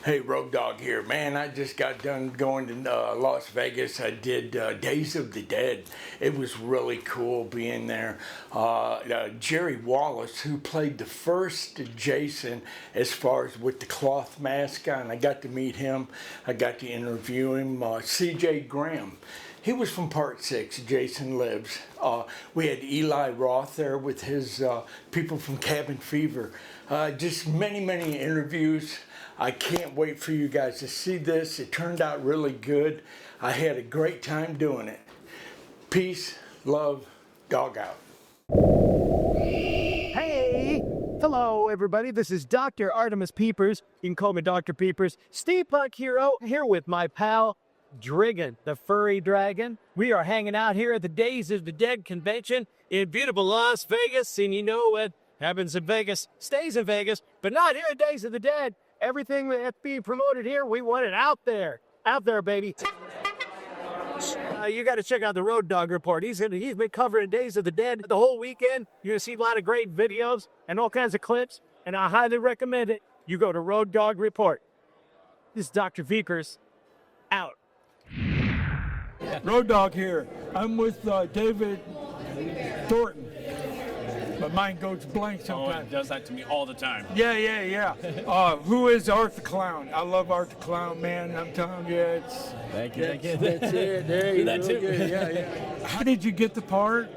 Hey, Road Dog here. Man, I just got done going to Las Vegas. I did Days of the Dead. It was really cool being there. Jerry Wallace, who played the first Jason as far as with the cloth mask on, I got to meet him. I got to interview him. C.J. Graham. He was from Part 6, Jason Lives. We had Eli Roth there with his people from Cabin Fever. Just many, many interviews. I can't wait for you guys to see this. It turned out really good. I had a great time doing it. Peace, love, dog out. Hey! Hello, everybody. This is Dr. Artemis Peepers. You can call me Dr. Peepers. Steampunk hero here with my pal, Driggin, the furry dragon. We are hanging out here at the Days of the Dead convention in beautiful Las Vegas. And you know what happens in Vegas stays in Vegas, but not here at Days of the Dead. Everything that's being promoted here, we want it out there. Out there, baby. You got to check out the Road Dog Report. He's been covering Days of the Dead the whole weekend. You're going to see a lot of great videos and all kinds of clips, and I highly recommend it. You go to Road Dog Report. This is Dr. Vickers, out. Road Dog here. I'm with David Thornton. My mind goes blank sometimes. Oh, it does that to me all the time. Yeah. Who is Art the Clown? I love Art the Clown, man. I'm telling you, it's... Thank you. That's it. Hey, that too. good. Yeah. How did you get the part?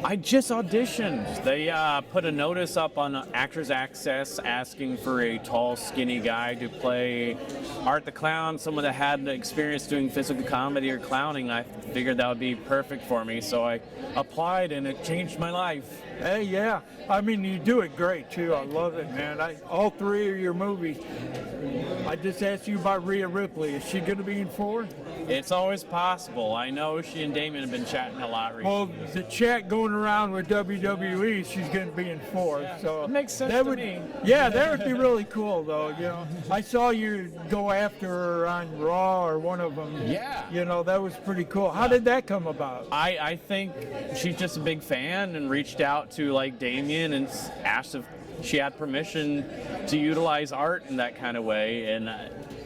I just auditioned. They put a notice up on Actors Access asking for a tall, skinny guy to play Art the Clown, someone that had experience doing physical comedy or clowning. I figured that would be perfect for me, so I applied, and it changed my life. Hey, yeah. I mean, you do it great, too. I love it, man. All three of your movies. I just asked you about Rhea Ripley. Is she going to be in 4? It's always possible. I know she and Damien have been chatting a lot recently. Well, the chat going around with WWE, she's going to be in 4. Yeah, so it makes sense that to would, me. Yeah, that would be really cool, though. You know, I saw you go after her on Raw or one of them. Yeah. You know, that was pretty cool. How did that come about? I think she's just a big fan and reached out to like Damien and asked if she had permission to utilize Art in that kind of way, and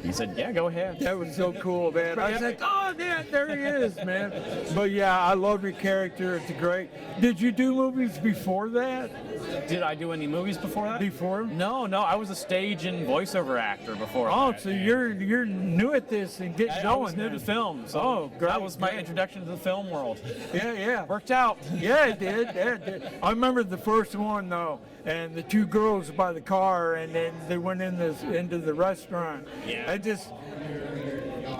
he said, yeah, go ahead. That was so cool, man. I was like, oh, yeah, there he is, man. But yeah, I love your character. It's great. Did you do movies before that? Did I do any movies before that? Before? No, I was a stage and voiceover actor before Oh, that. so you're new at this and getting I going. was new to film, so Oh, great, that was my great. introduction to the film world. Yeah. Worked out. Yeah, it did. I remember the first one, though, and the two girls by the car, and then they went into the restaurant. Yeah.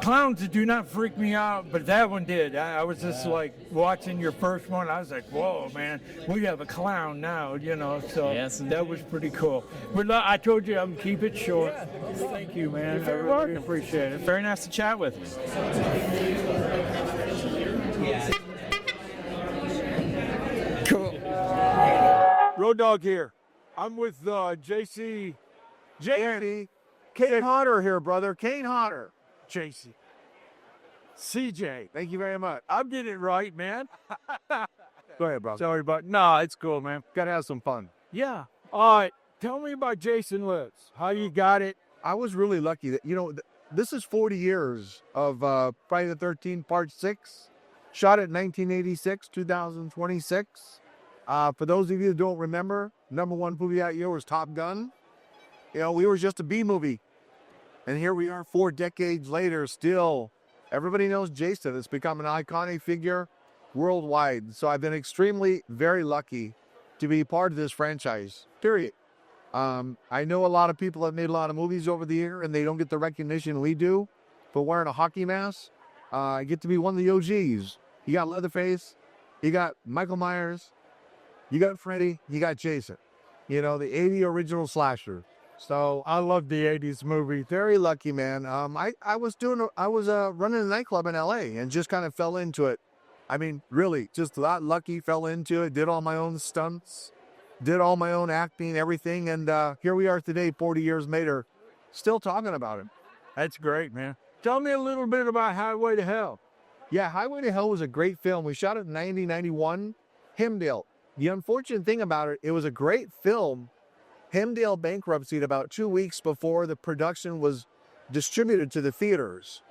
Clowns do not freak me out, but that one did. I was just like watching your first one. I was like, whoa, man, we have a clown now, you know, so Yes, that was pretty cool. But I told you I'm going to keep it short. Thank you, man. You're very I really welcome. appreciate it. Very nice to chat with you. Cool. Road Dog here. I'm with JC. Kane Hodder here, brother. Kane Hodder. JC. CJ. Thank you very much. I'm getting it right, man. Go ahead, brother. Sorry, but no, it's cool, man. Gotta have some fun. Yeah. All right. Tell me about Jason Lives. How you got it? I was really lucky that, this is 40 years of Friday the 13th, Part 6. Shot at 1986, 2026. For those of you that don't remember, number one movie that year was Top Gun. We were just a B movie. And here we are 4 decades later, still. Everybody knows Jason. It's become an iconic figure worldwide. So I've been extremely, very lucky to be part of this franchise, period. I know a lot of people have made a lot of movies over the year, and they don't get the recognition we do for wearing a hockey mask. I get to be one of the OGs. You got Leatherface, you got Michael Myers, you got Freddy, you got Jason. The 80 original slasher. So I love the 80s movie. very lucky, man. I was running a nightclub in LA and just kind of fell into it. I mean, really, just that lucky, fell into it, did all my own stunts, did all my own acting, everything. And here we are today, 40 years later, still talking about it. That's great, man. Tell me a little bit about Highway to Hell. Yeah, Highway to Hell was a great film. We shot it in 1991, Hemdale. The unfortunate thing about it, it was a great film. Hemdale bankruptcy about 2 weeks before the production was distributed to the theaters.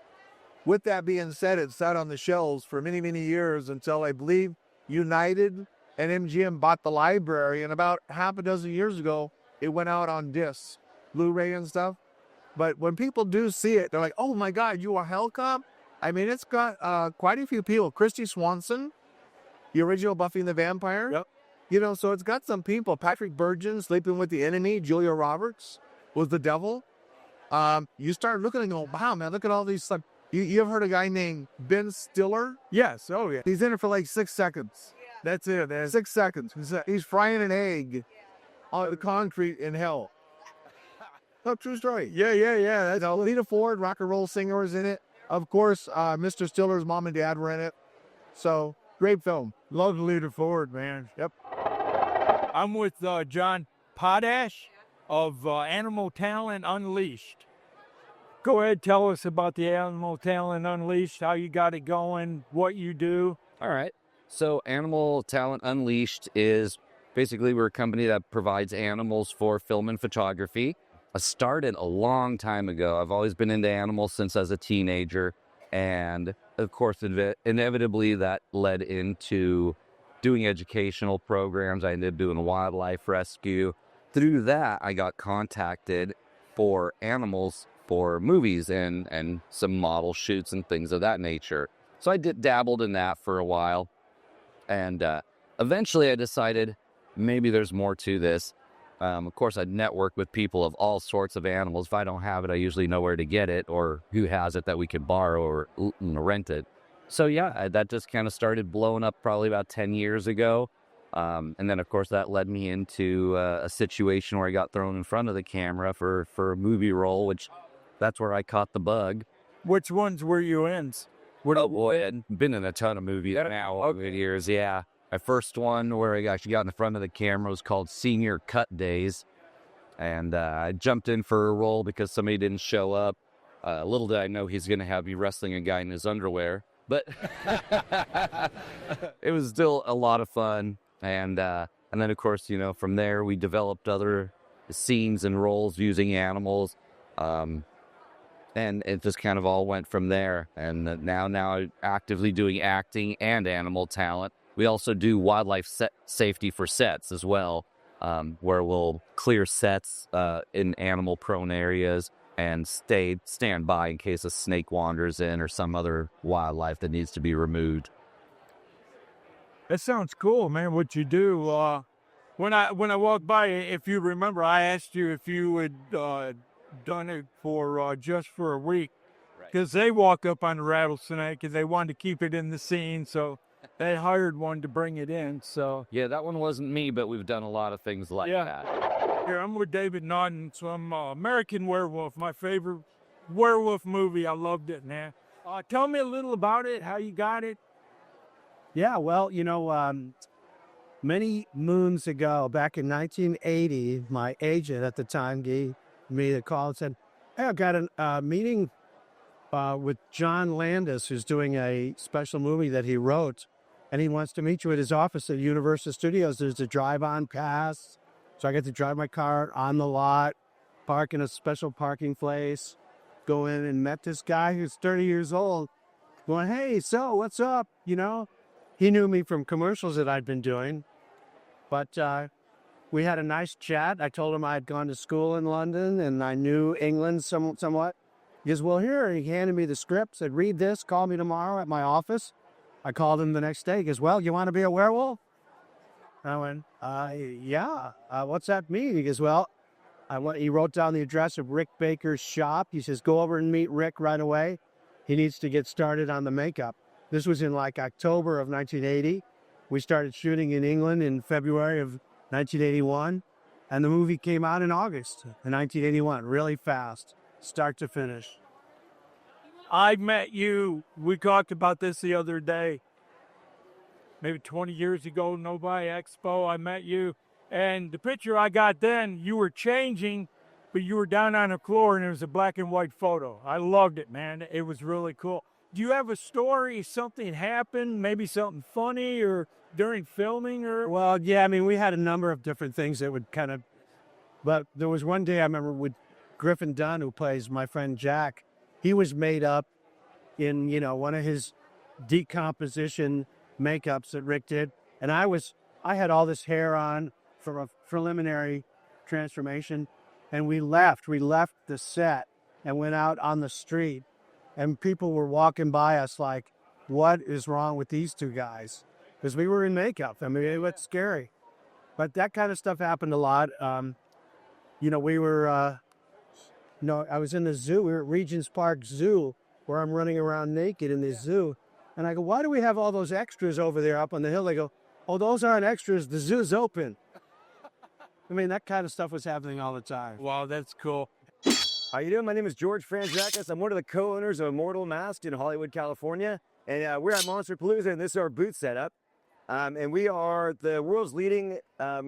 With that being said, it sat on the shelves for many, many years until I believe United and MGM bought the library, and about half a dozen years ago, it went out on discs, Blu-ray and stuff. But when people do see it, they're like, oh my God, you are Hellcop? I mean, it's got quite a few people. Christy Swanson, the original Buffy the Vampire. Yep. You know, so it's got some people. Patrick Burgeon, Sleeping with the Enemy. Julia Roberts was the devil. You start looking and go, wow, man, look at all these stuff. You ever heard a guy named Ben Stiller? Yes. Oh, yeah. He's in it for like 6 seconds. That's it. 6 seconds. He's frying an egg on the concrete in hell. No, true story. Yeah. That's Lita Ford, rock and roll singer, was in it. Of course, Mr. Stiller's mom and dad were in it. So, great film. Love Lita Ford, man. Yep. I'm with John Potash of Animal Talent Unleashed. Go ahead, tell us about the Animal Talent Unleashed, how you got it going, what you do. All right. So Animal Talent Unleashed is basically we're a company that provides animals for film and photography. I started a long time ago. I've always been into animals since I was a teenager. And of course, inevitably that led into doing educational programs. I ended up doing wildlife rescue. Through that, I got contacted for animals for movies and some model shoots and things of that nature. So I dabbled in that for a while. And eventually I decided maybe there's more to this. Of course, I'd network with people of all sorts of animals. If I don't have it, I usually know where to get it or who has it that we could borrow or rent it. So yeah, that just kind of started blowing up probably about 10 years ago. And then, of course, that led me into a situation where I got thrown in front of the camera for a movie role, which that's where I caught the bug. Which ones were you in? Oh boy, I've been in a ton of movies now over the years, yeah. My first one where I actually got in front of the camera was called Senior Cut Days. And I jumped in for a role because somebody didn't show up. Little did I know he's going to have me wrestling a guy in his underwear. But it was still a lot of fun. And then, of course, you know, from there we developed other scenes and roles using animals. And it just kind of all went from there. And now I'm actively doing acting and animal talent. We also do wildlife safety for sets as well, where we'll clear sets in animal-prone areas and stand by in case a snake wanders in or some other wildlife that needs to be removed. That sounds cool, man, what you do. When I walked by, if you remember, I asked you if you had done it for just for a week. Because they walk up on the rattlesnake and they wanted to keep it in the scene, so they hired one to bring it in. So yeah, that one wasn't me, but we've done a lot of things like that. Here, I'm with David Naughton, so I'm American Werewolf, my favorite werewolf movie. I loved it, man. Tell me a little about it, how you got it. Yeah, well, you know, many moons ago, back in 1980, my agent at the time gave me the call and said, hey, I've got a meeting with John Landis, who's doing a special movie that he wrote, and he wants to meet you at his office at Universal Studios. There's a drive-on pass, so I get to drive my car on the lot, park in a special parking place, go in and met this guy who's 30 years old, going, hey, so what's up, you know? He knew me from commercials that I'd been doing, but we had a nice chat. I told him I had gone to school in London and I knew England somewhat. He goes, well, here, he handed me the script, said, read this, call me tomorrow at my office. I called him the next day. He goes, well, you want to be a werewolf? I went, yeah. What's that mean? He goes, well, he wrote down the address of Rick Baker's shop. He says, go over and meet Rick right away. He needs to get started on the makeup. This was in like October of 1980. We started shooting in England in February of 1981. And the movie came out in August of 1981, really fast, start to finish. I met you, we talked about this the other day, maybe 20 years ago, Novi Expo, I met you. And the picture I got then, you were changing, but you were down on the floor and it was a black and white photo. I loved it, man. It was really cool. Do you have a story, something happened, maybe something funny or during filming or? Well, yeah, I mean, we had a number of different things that would kind of But there was one day I remember with Griffin Dunn, who plays my friend Jack, he was made up in, one of his decomposition makeups that Rick did. And I had all this hair on from a preliminary transformation. And we left the set and went out on the street. And people were walking by us like, what is wrong with these two guys? Because we were in makeup. I mean, it was scary. But that kind of stuff happened a lot. We were, I was in the zoo. We were at Regent's Park Zoo, where I'm running around naked in this zoo. And I go, why do we have all those extras over there up on the hill? They go, oh, those aren't extras. The zoo's open. I mean, that kind of stuff was happening all the time. Wow, that's cool. How you doing? My name is George Franzakis. I'm one of the co-owners of Immortal Masked in Hollywood, California. And we're at Monster Palooza, and this is our booth setup. And we are the world's leading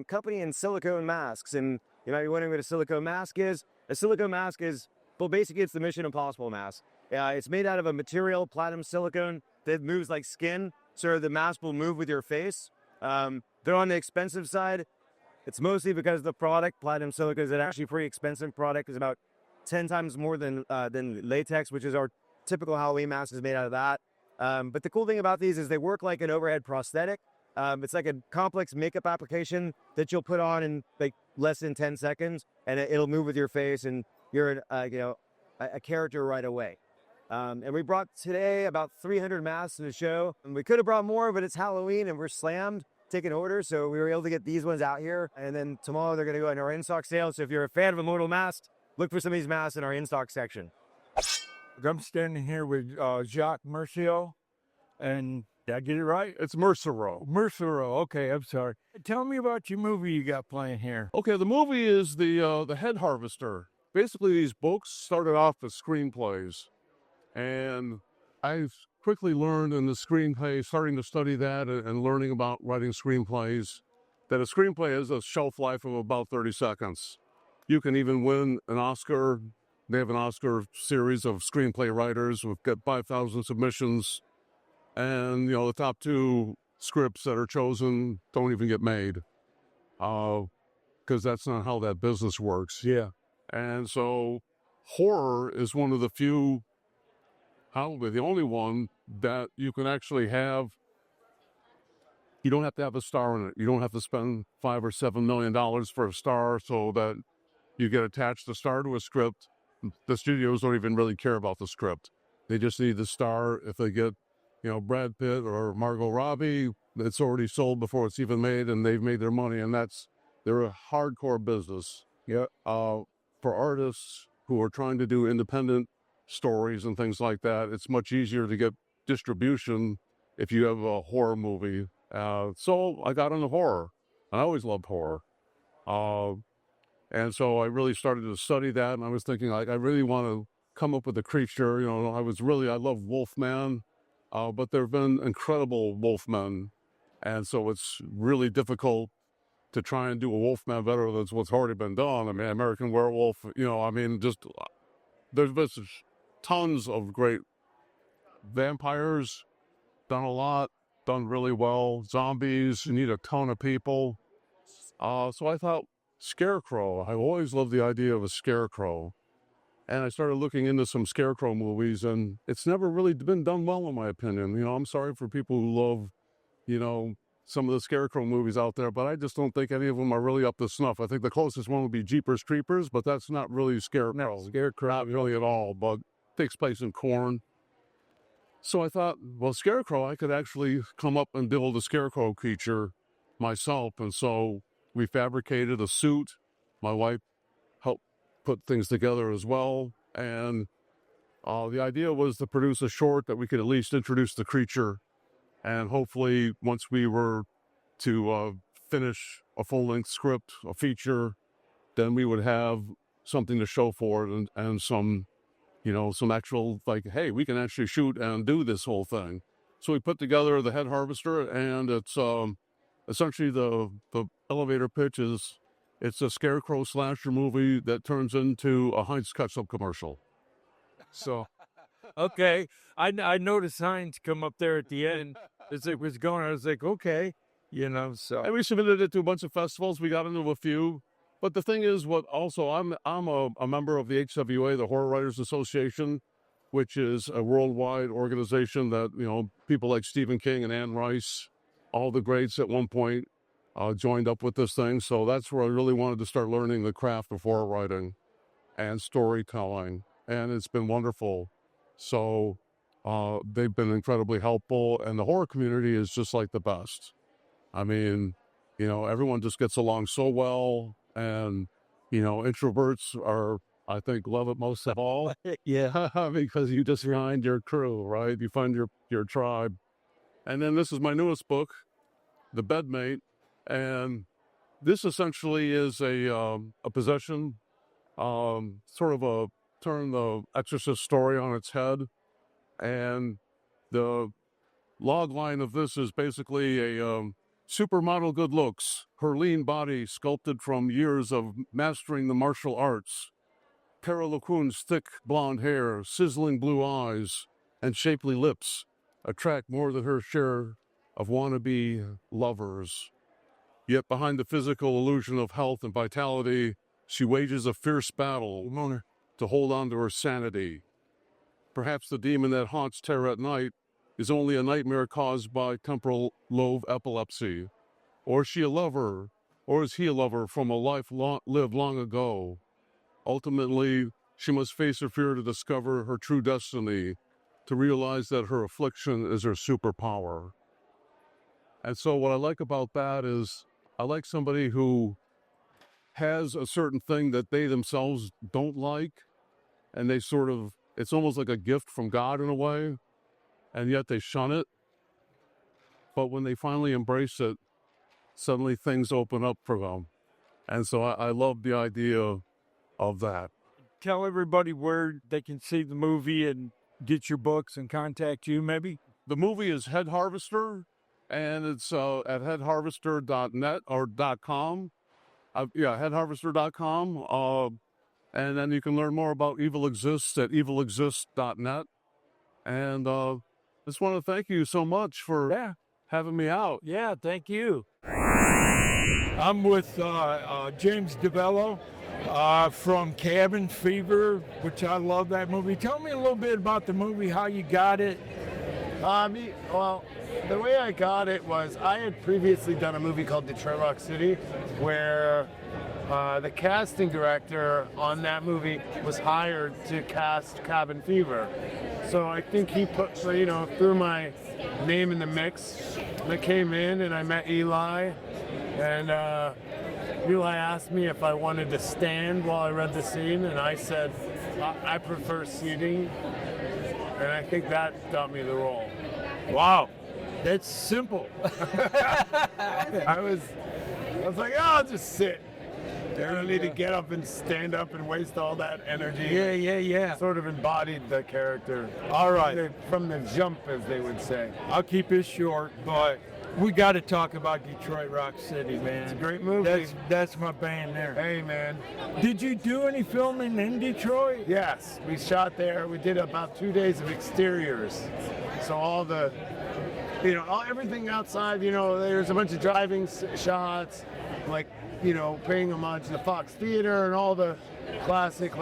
company in silicone masks. And you might be wondering what a silicone mask is. A silicone mask is, well, basically it's the Mission Impossible mask. It's made out of a material, platinum silicone, that moves like skin, so the mask will move with your face. They're on the expensive side. It's mostly because of the product. Platinum silicone is an actually pretty expensive product. It's about 10 times more than latex, which is our typical Halloween mask is made out of that. But the cool thing about these is they work like an overhead prosthetic. It's like a complex makeup application that you'll put on in like less than 10 seconds, and it'll move with your face, and you're a character right away. And we brought today about 300 masks to the show. And we could have brought more, but it's Halloween and we're slammed taking orders, so we were able to get these ones out here. And then tomorrow they're going to go in our in-stock sale. So if you're a fan of Immortal Masked, look for some of these masks in our in-stock section. I'm standing here with Jacques Mercier, and did I get it right? It's Mercero. Mercero. Okay, I'm sorry. Tell me about your movie you got playing here. Okay, the movie is the Head Harvester. Basically, these books started off as screenplays, and I quickly learned in the screenplay, starting to study that and learning about writing screenplays, that a screenplay has a shelf life of about 30 seconds. You can even win an Oscar. They have an Oscar series of screenplay writers. We've got 5,000 submissions. And, the top 2 scripts that are chosen don't even get made. Because that's not how that business works. Yeah. And so horror is one of the few, probably the only one, that you can actually have. You don't have to have a star in it. You don't have to spend $5 or $7 million for a star so that you get attached the star to a script. The studios don't even really care about the script. They just need the star. If they get, Brad Pitt or Margot Robbie, it's already sold before it's even made, and they've made their money, and they're a hardcore business. Yeah. For artists who are trying to do independent stories and things like that, it's much easier to get distribution if you have a horror movie. So I got into horror. I always loved horror. And so I really started to study that, and I was thinking, I really want to come up with a creature. I love Wolfman, but there have been incredible Wolfmen, and so it's really difficult to try and do a Wolfman better than what's already been done. I mean, American Werewolf, there's been tons of great vampires, done a lot, done really well. Zombies, you need a ton of people. So I thought, Scarecrow. I always loved the idea of a scarecrow. And I started looking into some scarecrow movies, and it's never really been done well, in my opinion. I'm sorry for people who love, some of the scarecrow movies out there, but I just don't think any of them are really up to snuff. I think the closest one would be Jeepers Creepers, but that's not really Scarecrow. Not really at all, but takes place in Kern. So I thought, well, Scarecrow, I could actually come up and build a scarecrow creature myself. And so we fabricated a suit. My wife helped put things together as well. And the idea was to produce a short that we could at least introduce the creature. And hopefully, once we were to finish a full-length script, a feature, then we would have something to show for it and some, some actual, hey, we can actually shoot and do this whole thing. So we put together the Head Harvester, and it's essentially the elevator pitch is it's a scarecrow slasher movie that turns into a Heinz ketchup commercial. So, okay. I noticed signs come up there at the end as it was going. I was like, okay, so. And we submitted it to a bunch of festivals. We got into a few, But the thing is, what also I'm a member of the HWA, the Horror Writers Association, which is a worldwide organization that, you know, people like Stephen King and Anne Rice, all the greats at one point, joined up with this thing. So that's where I really wanted to start learning the craft of horror writing and storytelling, and it's been wonderful. So they've been incredibly helpful, and the horror community is just like the best. I mean, you know, everyone just gets along so well, and, you know, introverts are, I think, love it most of all. Yeah. Because you just find your crew, right? You find your tribe. And then this is my newest book, The Bedmate, and this essentially is a possession, sort of a turn the Exorcist story on its head. And the log line of this is basically a supermodel good looks, her lean body sculpted from years of mastering the martial arts. Cara LeCun's thick blonde hair, sizzling blue eyes, and shapely lips attract more than her share of wannabe lovers. Yet behind the physical illusion of health and vitality, she wages a fierce battle to hold on to her sanity. Perhaps the demon that haunts Tara at night is only a nightmare caused by temporal lobe epilepsy. Or is she a lover, or is he a lover from a life lived long ago? Ultimately, she must face her fear to discover her true destiny, to realize that her affliction is her superpower. And so what I like about that is I like somebody who has a certain thing that they themselves don't like, and they sort of, it's almost like a gift from God in a way, and yet they shun it. But when they finally embrace it, suddenly things open up for them. And so I love the idea of that. Tell everybody where they can see the movie and get your books and contact you, maybe. The movie is Head Harvester, and it's at headharvester.net or .com. Headharvester.com. And then you can learn more about Evil Exists at evilexist.net. And just want to thank you so much for having me out. Yeah, thank you. I'm with James Debello from Cabin Fever, which I love that movie. Tell me a little bit about the movie, how you got it. Well, the way I got it was I had previously done a movie called Detroit Rock City, where the casting director on that movie was hired to cast Cabin Fever. So I think he put, threw my name in the mix. I came in and I met Eli, and Eli asked me if I wanted to stand while I read the scene, and I said I prefer seating, and I think that got me the role. Wow, that's simple. I was like, oh, I'll just sit. I don't need to get up and stand up and waste all that energy. Yeah. Sort of embodied the character. All right. From the jump, as they would say. I'll keep it short, but we got to talk about Detroit Rock City, man. It's a great movie. That's my band there. Hey, man. Did you do any filming in Detroit? Yes, we shot there. We did about 2 days of exteriors. So all the, everything outside, there's a bunch of driving shots, like, paying homage to the Fox Theater and all the classic,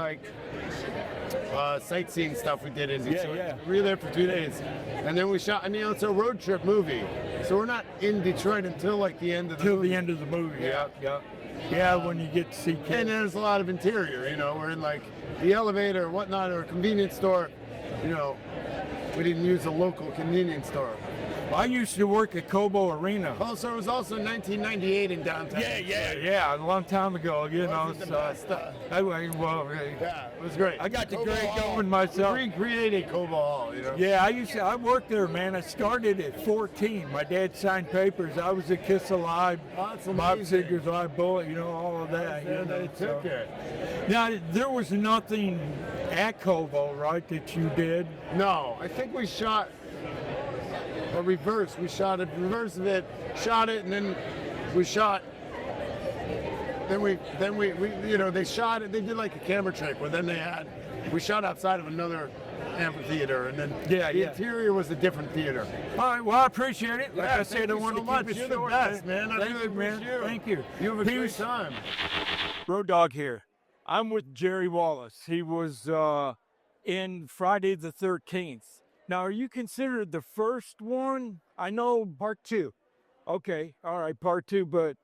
sightseeing stuff we did in Detroit. Yeah. We were there for 2 days. And then we shot, it's a road trip movie. So we're not in Detroit until the end of the movie. The end of the movie, yeah. Yeah, when you get to see kids. And there's a lot of interior, we're in the elevator or whatnot, or a convenience store. We didn't use a local convenience store. I used to work at Cobo Arena. Oh, so it was also 1998 in downtown. Yeah, a long time ago, Yeah, it was great. I got the Cobo grade Hall. going myself. Recreated Cobo Hall, Yeah, I worked there, man. I started at 14. My dad signed papers. I was a Kiss Alive, That's Bob amazing. Seger's Live Bullet, all of that. Yeah, they took it. Now, there was nothing at Cobo, right, that you did? No, I think we shot a reverse. We shot a reverse of it, shot it, and then we shot. Then we they shot it. They did like a camera trick where then we shot outside of another amphitheater, and then Yeah, the yeah. interior was a different theater. All right, well, I appreciate it. Like I thank said, I you wanted so to much. keep it You're the short. best, man. I Thank really you, man. appreciate you. Thank you. You have a great Peace. time. Road Dog here. I'm with Jerry Wallace. He was in Friday the 13th. Now, are you considered the first one? I know Part two. Okay, all right, part two. But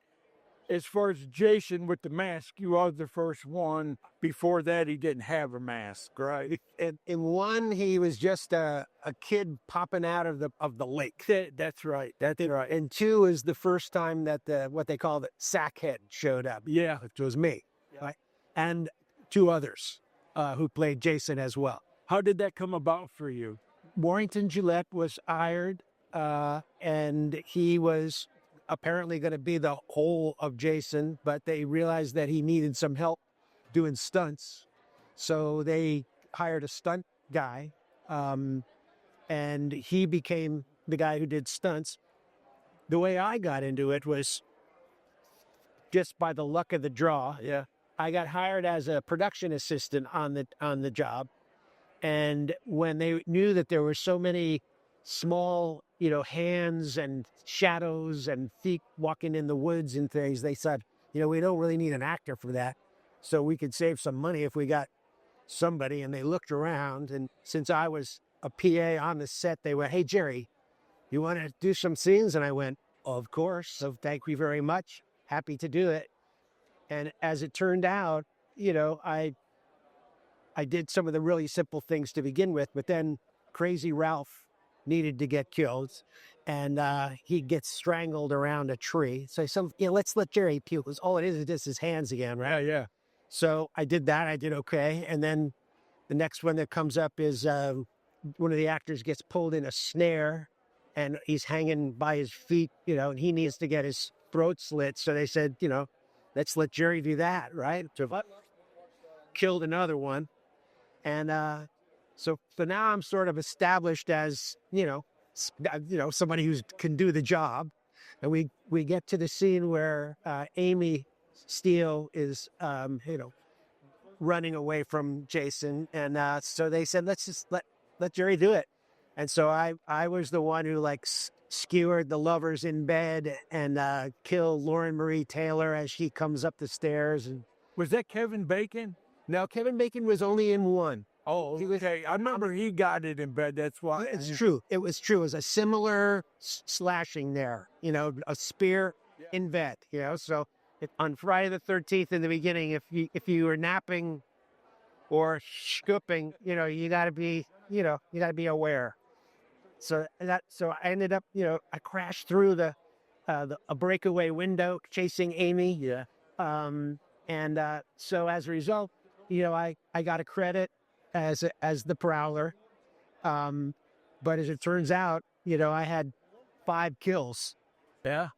as far as Jason with the mask, you are the first one. Before that, he didn't have a mask, right? In one, he was just a kid popping out of the lake. That's right. That's right. And two is the first time that what they call the sackhead showed up. Yeah. Which was me, right? And two others who played Jason as well. How did that come about for you? Warrington Gillette was hired, and he was apparently going to be the whole of Jason, but they realized that he needed some help doing stunts. So they hired a stunt guy, and he became the guy who did stunts. The way I got into it was just by the luck of the draw. Yeah. I got hired as a production assistant on the job. And when they knew that there were so many small, hands and shadows and feet walking in the woods and things, they said, we don't really need an actor for that. So we could save some money if we got somebody. And they looked around. And since I was a PA on the set, they went, "Hey, Jerry, you want to do some scenes?" And I went, "Of course. So thank you very much. Happy to do it." And as it turned out, I did some of the really simple things to begin with, but then Crazy Ralph needed to get killed, and he gets strangled around a tree. So let's let Jerry puke. All it is just his hands again, right? Yeah. So I did that. I did okay. And then the next one that comes up is one of the actors gets pulled in a snare, and he's hanging by his feet, and he needs to get his throat slit. So they said, let's let Jerry do that, right? So killed another one. And so now I'm sort of established as, somebody who can do the job. And we get to the scene where Amy Steele is, running away from Jason. And so they said, let's just let Jerry do it. And so I was the one who skewered the lovers in bed and killed Lauren Marie Taylor as she comes up the stairs. And Was that Kevin Bacon? now Kevin Bacon was only in one. Oh, okay. I remember he got it in bed. That's why. It's true. It was true. It was a similar slashing there, a spear in bed, So on Friday the 13th in the beginning, if you were napping or scooping, you got to be aware. So I ended up, I crashed through a breakaway window chasing Amy. Yeah. So as a result, I got a credit as the Prowler. But as it turns out, I had 5 kills. Yeah.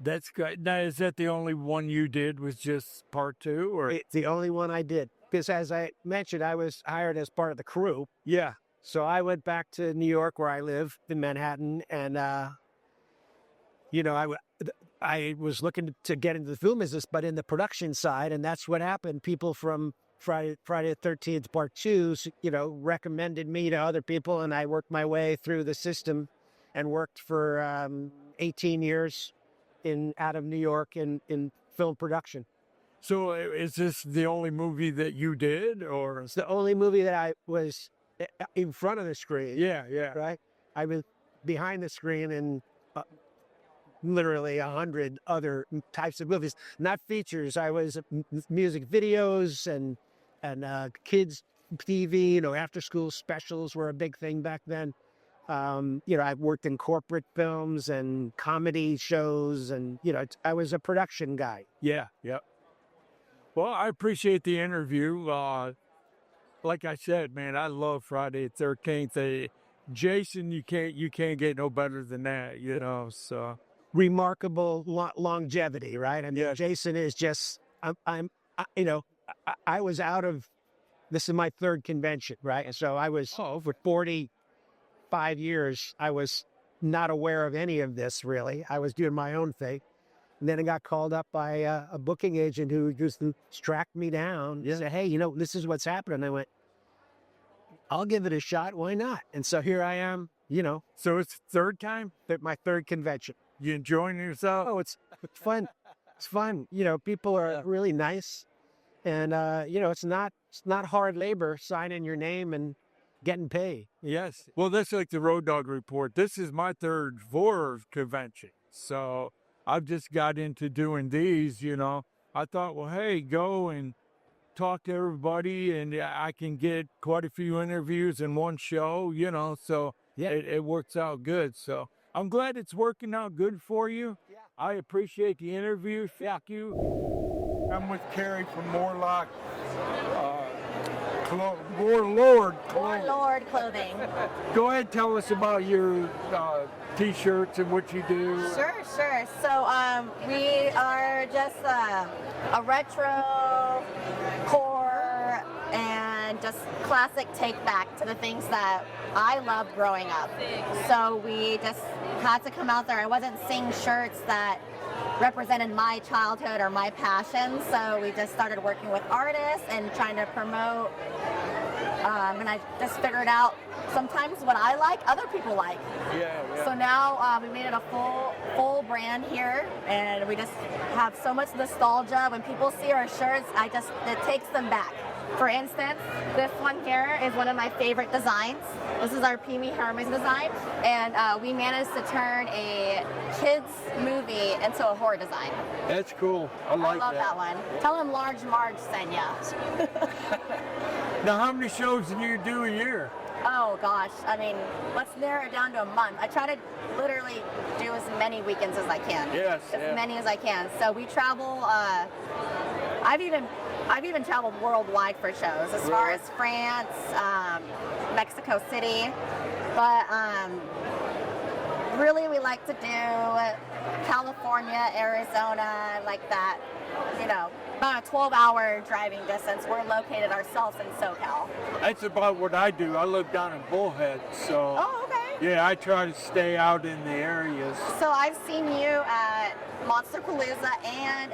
That's great. Now, is that the only one you did? Was just part 2, or? It's the only one I did. Because as I mentioned, I was hired as part of the crew. Yeah. So I went back to New York, where I live in Manhattan, and I was looking to get into the film business, but in the production side, and that's what happened. People from Friday the 13th Part 2, recommended me to other people, and I worked my way through the system and worked for 18 years out of New York in film production. So is this the only movie that you did, or? It's the only movie that I was in front of the screen. Yeah. Right? I was behind the screen in literally 100 other types of movies, not features. I was music videos and kids TV, after school specials were a big thing back then. I worked in corporate films and comedy shows, and, I was a production guy. Yeah. Well, I appreciate the interview. Like I said, man, I love Friday the 13th. Jason, you can't get no better than that, so. Remarkable longevity, right? I mean, Yeah. Jason is just, I was out of, this is my 3rd convention, right? And so I was, for 45 years, I was not aware of any of this, really. I was doing my own thing. And then I got called up by a booking agent who just tracked me down and said, "Hey, this is what's happening." I went, I'll give it a shot. Why not? And so here I am, you know, So it's third time? my third convention. You enjoying yourself? Oh, it's fun. It's fun. You know, people are really nice. And, you know, it's not hard labor signing your name and getting paid. Yes. Well, that's like the Road Dog Report. This is my third horror convention. So I've just got into doing these, you know. I thought, well, hey, go and talk to everybody, and I can get quite a few interviews in one show, you know. So Yeah. it works out good. So I'm glad it's working out good for you. Yeah. I appreciate the interview. Thank you. I'm with Carrie from Morlock. Warlord Clothing. Warlord Clothing. Go ahead, tell us about your t-shirts and what you do. Sure. So we are just a retro core and just classic take back to the things that I loved growing up. So we just had to come out there. I wasn't seeing shirts that represented my childhood or my passion, so we just started working with artists and trying to promote, and I just figured out sometimes what I like, other people like. Yeah. So now we made it a full brand here, and we just have so much nostalgia. When people see our shirts, it takes them back. For instance, this one here is one of my favorite designs. This is our Pee Wee Hermes design, and we managed to turn a kids movie into a horror design. That's cool. I like love that one. Tell him Large Marge sent ya. Now, how many shows do you do a year? Oh gosh, I mean, let's narrow it down to a month. I try to literally do as many weekends as I can. Yes. As many as I can. So we travel. I've even traveled worldwide for shows, as far as France, Mexico City, but really we like to do California, Arizona, like that, you know, about a 12-hour driving distance. We're located ourselves in SoCal. That's about what I do. I live down in Bullhead, so Oh, okay. yeah, I try to stay out in the areas. So I've seen you at Monster Palooza and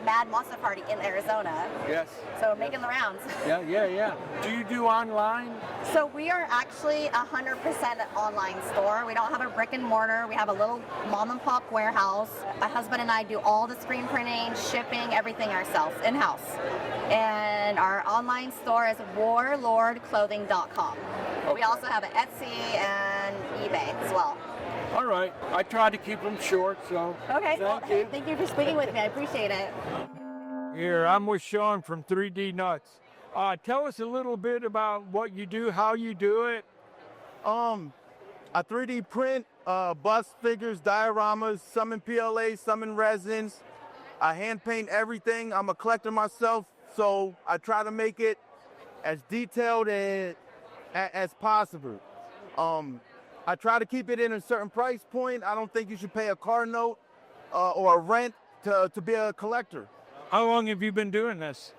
Mad Monster Party in Arizona. Yes. So making the rounds. Yeah. Do you do online? So we are actually 100% an online store. We don't have a brick and mortar. We have a little mom and pop warehouse. My husband and I do all the screen printing, shipping, everything ourselves, in-house. And our online store is warlordclothing.com. Okay. We also have an Etsy and eBay as well. All right. I try to keep them short, so. Okay, Thank you. for speaking with me. I appreciate it. Here, I'm with Sean from 3D Nuts. Tell us a little bit about what you do, how you do it. I 3D print bust figures, dioramas, some in PLA, some in resins. I hand paint everything. I'm a collector myself, so I try to make it as detailed as possible. I try to keep it in a certain price point. I don't think you should pay a car note or a rent to be a collector. How long have you been doing this?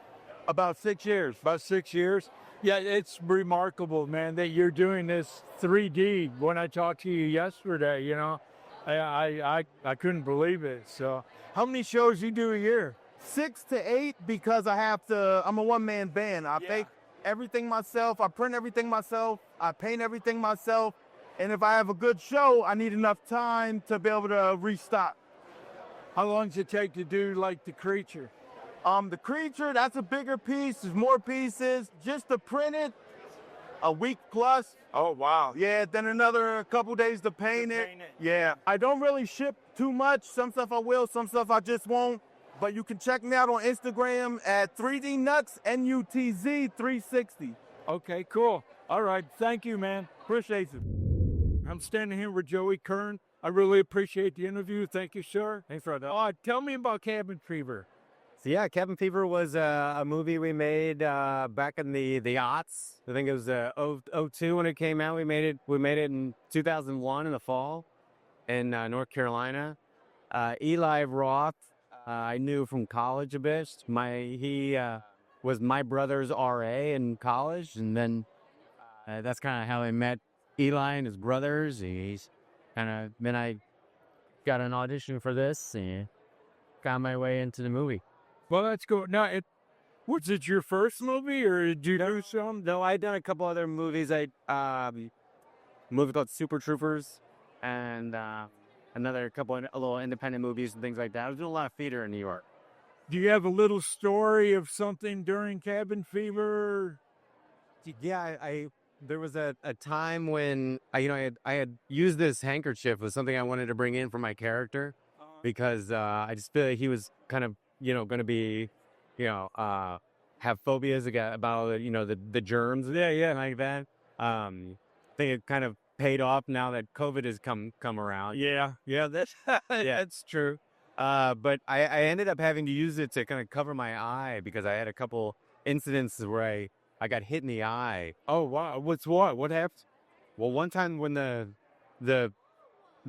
About 6 years. About 6 years? Yeah, it's remarkable, man, that you're doing this 3D. When I talked to you yesterday, you know, I couldn't believe it. So how many shows you do a year? 6 to 8 because I'm a one-man band. I make everything myself. I print everything myself. I paint everything myself. And if I have a good show, I need enough time to be able to restock. How long does it take to do, like, the creature? The creature, that's a bigger piece. There's more pieces. Just to print it, a week plus. Oh, wow. Yeah, then another couple days to paint it. Yeah. I don't really ship too much. Some stuff I will, some stuff I just won't. But you can check me out on Instagram at 3D Nuts, NUTZ 360. Okay, cool. All right. Thank you, man. Appreciate it. I'm standing here with Joey Kern. I really appreciate the interview. Thank you, sir. Thanks for that. Tell me about Cabin Fever. So yeah, Cabin Fever was a movie we made back in the aughts. I think it was 02 when it came out. We made it in 2001 in the fall in North Carolina. Eli Roth, I knew from college a bit. He was my brother's RA in college, and then that's kind of how I met Eli and his brothers. Then I got an audition for this and got my way into the movie. Well, that's cool. Now, Was it your first movie, or did you do some? No, I'd done a couple other movies. A movie called Super Troopers, and another couple of little independent movies and things like that. I was doing a lot of theater in New York. Do you have a little story of something during cabin fever? Yeah, there was a time when I had used this handkerchief was something I wanted to bring in for my character because I just feel like he was kind of going to be have phobias about the germs, like that. I think it kind of paid off now that COVID has come around. Yeah, that's that's true. But I ended up having to use it to kind of cover my eye because I had a couple incidents where I got hit in the eye. Oh wow, what happened? Well, one time when the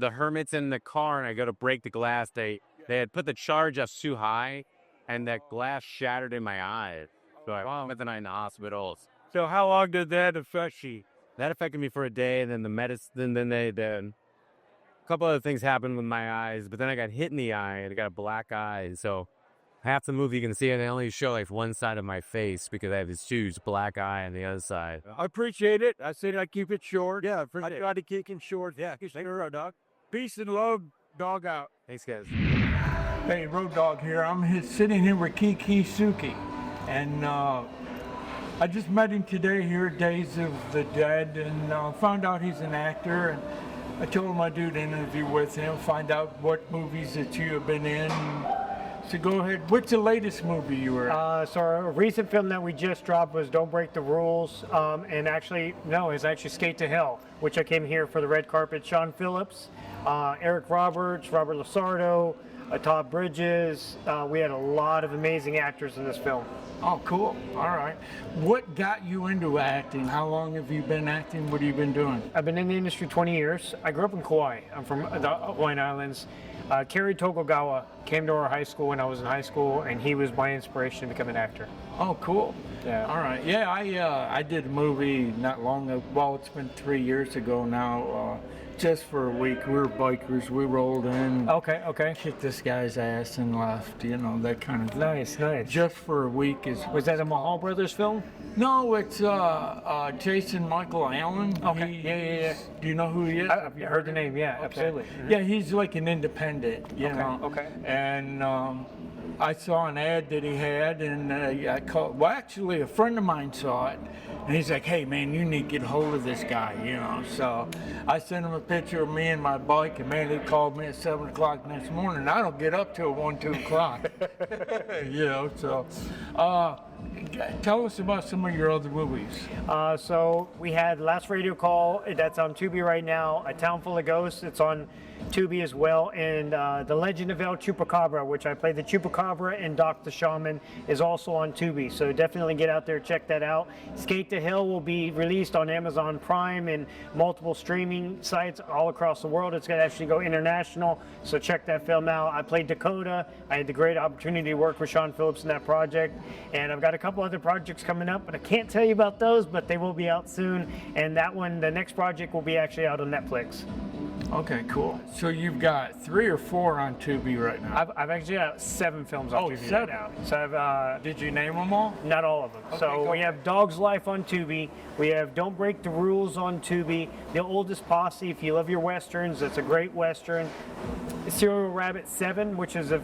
hermit's in the car and I go to break the glass, they had put the charge up too high, and that glass shattered in my eye. So I went the night in the hospital. So how long did that affect you? That affected me for a day, and then the medicine. Then a couple other things happened with my eyes, but then I got hit in the eye and I got a black eye. And so half the movie you can see, and they only show like one side of my face because I have this huge black eye on the other side. I appreciate it. I said I'd keep it short. Yeah, I try to keep it short. Yeah, Sure, dog. Peace and love, dog out. Thanks, guys. Hey, Road Dog here. I'm sitting here with Keekee Suki, and I just met him today here at Days of the Dead, and found out he's an actor, and I told him I'd do an interview with him, find out what movies that you have been in. So go ahead. What's the latest movie you were in? So our recent film that we just dropped was Don't Break the Rules, and it's actually Skate to Hell, which I came here for the red carpet. Sean Phillips, Eric Roberts, Robert Lasardo, Todd Bridges. We had a lot of amazing actors in this film. Oh, cool. All right. What got you into acting? How long have you been acting? What have you been doing? I've been in the industry 20 years. I grew up in Kauai. I'm from the Hawaiian Islands. Kerry Tokugawa came to our high school when I was in high school, and he was my inspiration to become an actor. Oh, cool. Yeah. All right. Yeah, I did a movie not long ago. Well, it's been 3 years ago now. Just for a week. We were bikers. We rolled in. Okay. Kicked this guy's ass and left. That kind of thing. Nice. Just for a week. Was that a Mahal Brothers film? No, it's Jason Michael Allen. Okay. Yeah. Do you know who he is? I've heard the name. Yeah, Okay. absolutely. Yeah, he's like an independent. You know. Okay. And I saw an ad that he had, and I called. Well, actually, a friend of mine saw it, and he's like, "Hey, man, you need to get a hold of this guy." So I sent him a picture of me and my bike, and man, he called me at 7 o'clock next morning. I don't get up till 1-2 o'clock. So tell us about some of your other movies. So we had Last Radio Call. That's on Tubi right now. A Town Full of Ghosts. It's on Tubi as well. And The Legend of El Chupacabra, which I played the Chupacabra, and Doc the Shaman, is also on Tubi. So definitely get out there, check that out. Skate to Hell will be released on Amazon Prime and multiple streaming sites all across the world. It's going to actually go international. So check that film out. I played Dakota. I had the great opportunity to work with Sean Phillips in that project. And I've got a couple other projects coming up, but I can't tell you about those, but they will be out soon. And that one, the next project, will be actually out on Netflix. Okay, cool. So you've got 3 or 4 on Tubi right now. I've actually got 7 films on Tubi right now. So did you name them all? Not all of them. Okay, so we have Dog's Life on Tubi. We have Don't Break the Rules on Tubi. The Oldest Posse, if you love your westerns, it's a great western. Serial Rabbit 7, which is a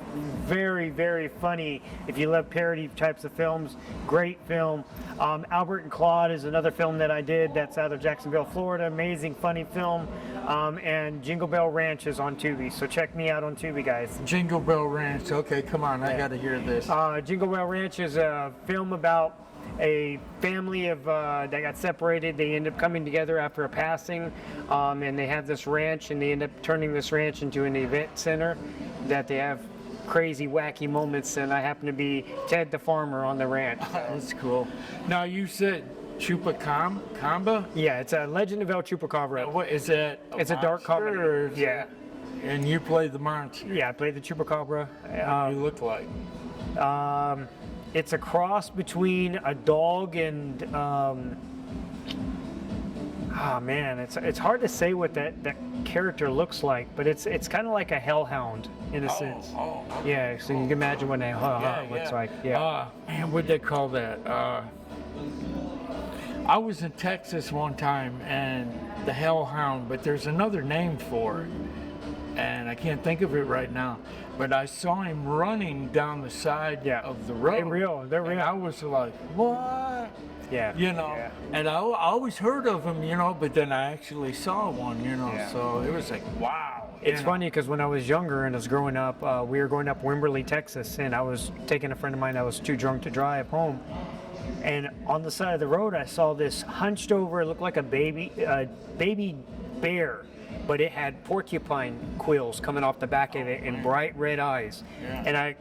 very, very funny, if you love parody types of films, great film. Albert and Claude is another film that I did that's out of Jacksonville, Florida. Amazing, funny film. And Jingle Bell Ranch is on Tubi, so check me out on Tubi, guys. Jingle Bell Ranch. Okay, come on, I got to hear this. Jingle Bell Ranch is a film about a family of that got separated. They end up coming together after a passing, and they have this ranch, and they end up turning this ranch into an event center that they have crazy, wacky moments, and I happen to be Ted the farmer on the ranch. That's cool. Now, you said Chupacabra? Yeah, it's a Legend of El Chupacabra. What is that? It's a dark comedy. Yeah. And you played the monster? Yeah, I played the Chupacabra. What do you look like? It's a cross between a dog and Oh man, it's hard to say what that character looks like, but it's kind of like a hellhound in a sense. Okay. Yeah, so you can imagine what a hellhound looks like. Yeah. Man, what'd they call that? I was in Texas one time, and the hellhound, but there's another name for it, and I can't think of it right now. But I saw him running down the side of the road. They're real. They're real. And I was like, what? Yeah. You know, and I always heard of them, you know, but then I actually saw one, you know, so it was like, wow. It's funny because when I was younger and I was growing up, we were going up Wimberley, Texas, and I was taking a friend of mine that was too drunk to drive home. And on the side of the road, I saw this hunched over, it looked like a baby bear, but it had porcupine quills coming off the back of it and bright red eyes. Yeah. And I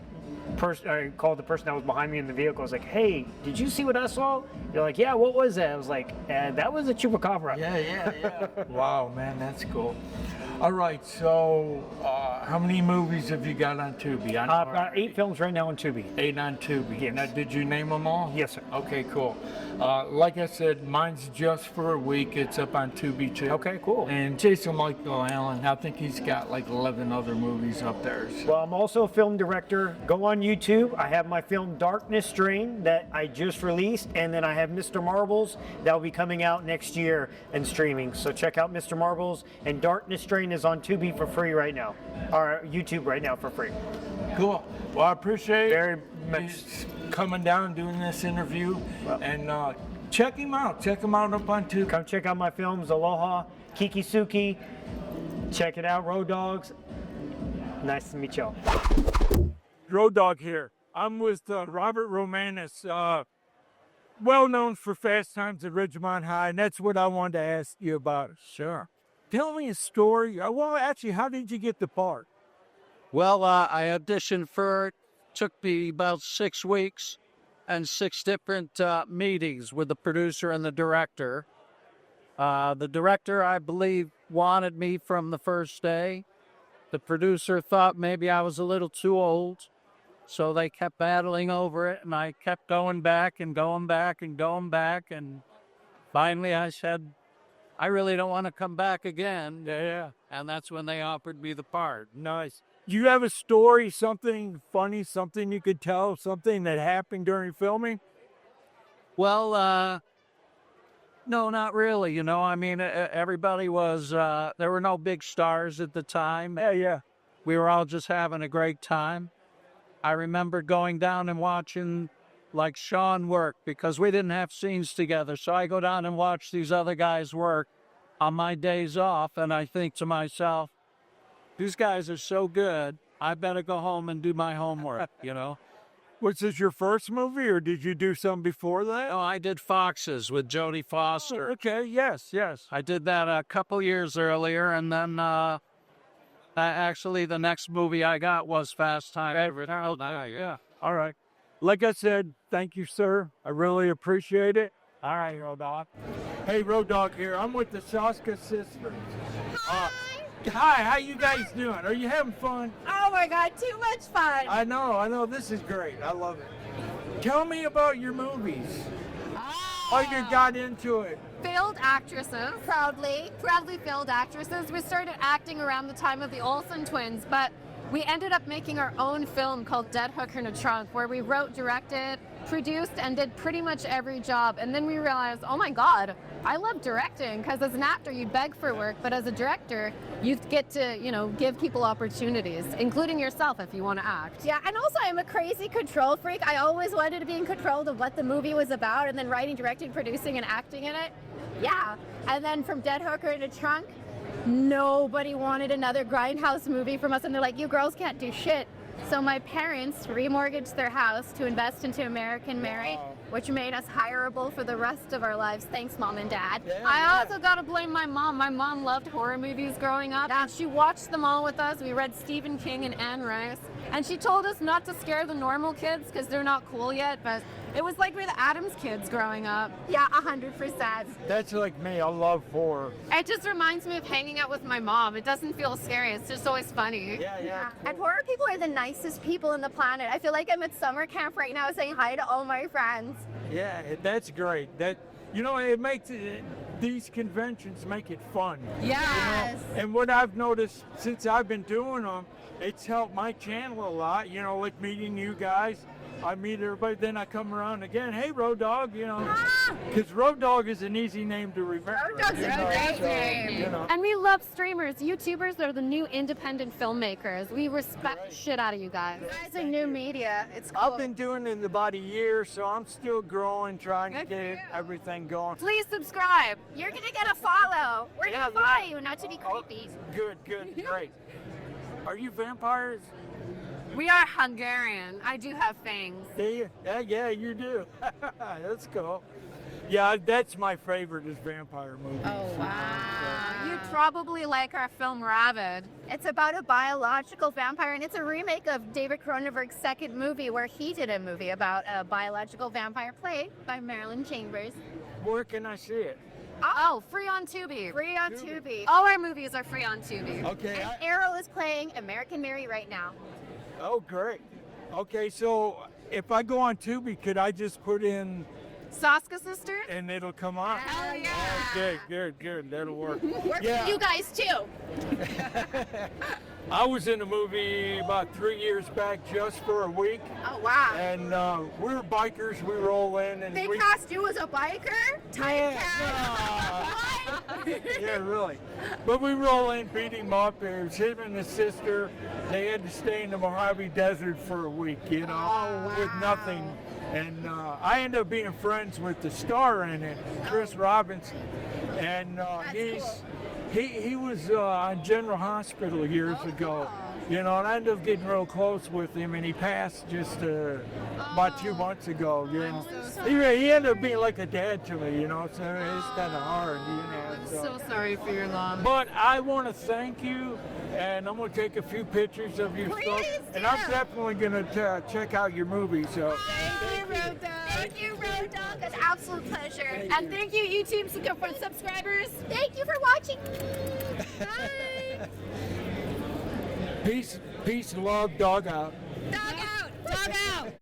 called the person that was behind me in the vehicle. I was like, hey, did you see what I saw? They're like, yeah, what was that? I was like, that was a chupacabra. Yeah. Wow, man, that's cool. All right, so how many movies have you got on Tubi? I've got 8 films right now on Tubi. 8 on Tubi. Yes. Now, did you name them all? Yes, sir. Okay, cool. Like I said, mine's just for a week. It's up on Tubi too. Okay, cool. And Jason Michael Allen, I think he's got like 11 other movies up there. So. Well, I'm also a film director. Go on YouTube. I have my film Darkness Strain that I just released, and then I have Mr. Marbles that will be coming out next year and streaming. So check out Mr. Marbles, and Darkness Strain is on Tubi for free right now, or YouTube right now for free. Cool. Well, I appreciate Very much coming down and doing this interview. And check him out. Check him out up on Tubi. Come check out my films, Aloha, Keekee Suki. Check it out, Road Dogs. Nice to meet y'all. Road Dog here. I'm with Robert Romanus, well known for Fast Times at Ridgemont High, and that's what I wanted to ask you about. Sure. Tell me a story. Well, actually, how did you get the part? Well, I auditioned for it. Took me about 6 weeks and 6 different meetings with the producer and the director. The director, I believe, wanted me from the first day. The producer thought maybe I was a little too old, so they kept battling over it, and I kept going back and going back and going back, and finally I said, I really don't want to come back again. Yeah. And that's when they offered me the part. Nice. Do you have a story, something funny, something you could tell, something that happened during filming? Well, no, not really. You know, I mean, everybody was, there were no big stars at the time. Yeah. We were all just having a great time. I remember going down and watching, like, Sean work because we didn't have scenes together. So I go down and watch these other guys work on my days off, and I think to myself, these guys are so good, I better go home and do my homework, you know? Was this your first movie, or did you do some before that? No, I did Foxes with Jodie Foster. Oh, okay, yes. I did that a couple years earlier, and then actually the next movie I got was Fast Time. Yeah. All right. Like I said, thank you, sir. I really appreciate it. All right, Road Dog. Hey, Road Dog here. I'm with the Soska Sisters. Hi, how you guys doing? Are you having fun? Oh my God, too much fun. I know. This is great. I love it. Tell me about your movies. How you got into it. Failed actresses, proudly failed actresses. We started acting around the time of the Olsen twins, but we ended up making our own film called Dead Hooker in a Trunk, where we wrote, directed, produced, and did pretty much every job. And then we realized, oh my God, I love directing, because as an actor, you beg for work, but as a director, you get to, give people opportunities, including yourself if you want to act. Yeah, and also I'm a crazy control freak. I always wanted to be in control of what the movie was about, and then writing, directing, producing, and acting in it. Yeah, and then from Dead Hooker in a Trunk, nobody wanted another Grindhouse movie from us, and they're like, you girls can't do shit. So my parents remortgaged their house to invest into American Mary, which made us hireable for the rest of our lives. Thanks, Mom and Dad. I also got to blame my mom. My mom loved horror movies growing up, and she watched them all with us. We read Stephen King and Anne Rice, and she told us not to scare the normal kids because they're not cool yet, but it was like we're the Addams kids growing up. Yeah, 100%. That's like me. I love horror. It just reminds me of hanging out with my mom. It doesn't feel scary. It's just always funny. Yeah. Cool. And horror people are the nicest people on the planet. I feel like I'm at summer camp right now saying hi to all my friends. Yeah, that's great. It makes it. these conventions make it fun. Yes. And what I've noticed since I've been doing them, it's helped my channel a lot, like meeting you guys. I meet everybody, then I come around again. Hey, Road Dog, because Road Dog is an easy name to remember. Road Dog's a great name. And we love streamers. YouTubers are the new independent filmmakers. We respect the shit out of you guys. You guys are new media. It's cool. I've been doing it about a year, so I'm still growing, trying to get everything going. Please subscribe. You're gonna get a follow. We're gonna follow you, not to be creepy. Good, great. Are you vampires? We are Hungarian. I do have fangs. Do you? Yeah, you do. That's cool. Yeah, that's my favorite is vampire movies. Oh, wow. You'd probably like our film Rabid. It's about a biological vampire, and it's a remake of David Cronenberg's second movie, where he did a movie about a biological vampire played by Marilyn Chambers. Where can I see it? Oh, free on Tubi. Free on Tubi. All our movies are free on Tubi. Okay. And Arrow is playing American Mary right now. Oh, great. Okay, so if I go on Tubi, could I just put in Soska Sistera? and it'll come on? Hell yeah. Okay, good. That'll work. Works for you guys too. I was in a movie about 3 years back just for a week. Oh wow. And we were bikers. We roll in and They we cast you as a biker? yeah, really. But we roll in, beat him up. It was him and his sister. They had to stay in the Mojave Desert for a week, with nothing. And I ended up being friends with the star in it, Chris Robinson. And he was on General Hospital years ago. And I ended up getting real close with him, and he passed just about 2 months ago. He ended up being like a dad to me, so it's kind of hard, I'm so sorry for your loss. But I want to thank you, and I'm going to take a few pictures of your stuff, and I'm definitely going to check out your movie. So Thank you, Road Dog. Thank you, Road Dog. It's an absolute pleasure. And thank you, YouTube subscribers. Thank you for watching. Bye. peace, love, dog out. Dog out. Dog out.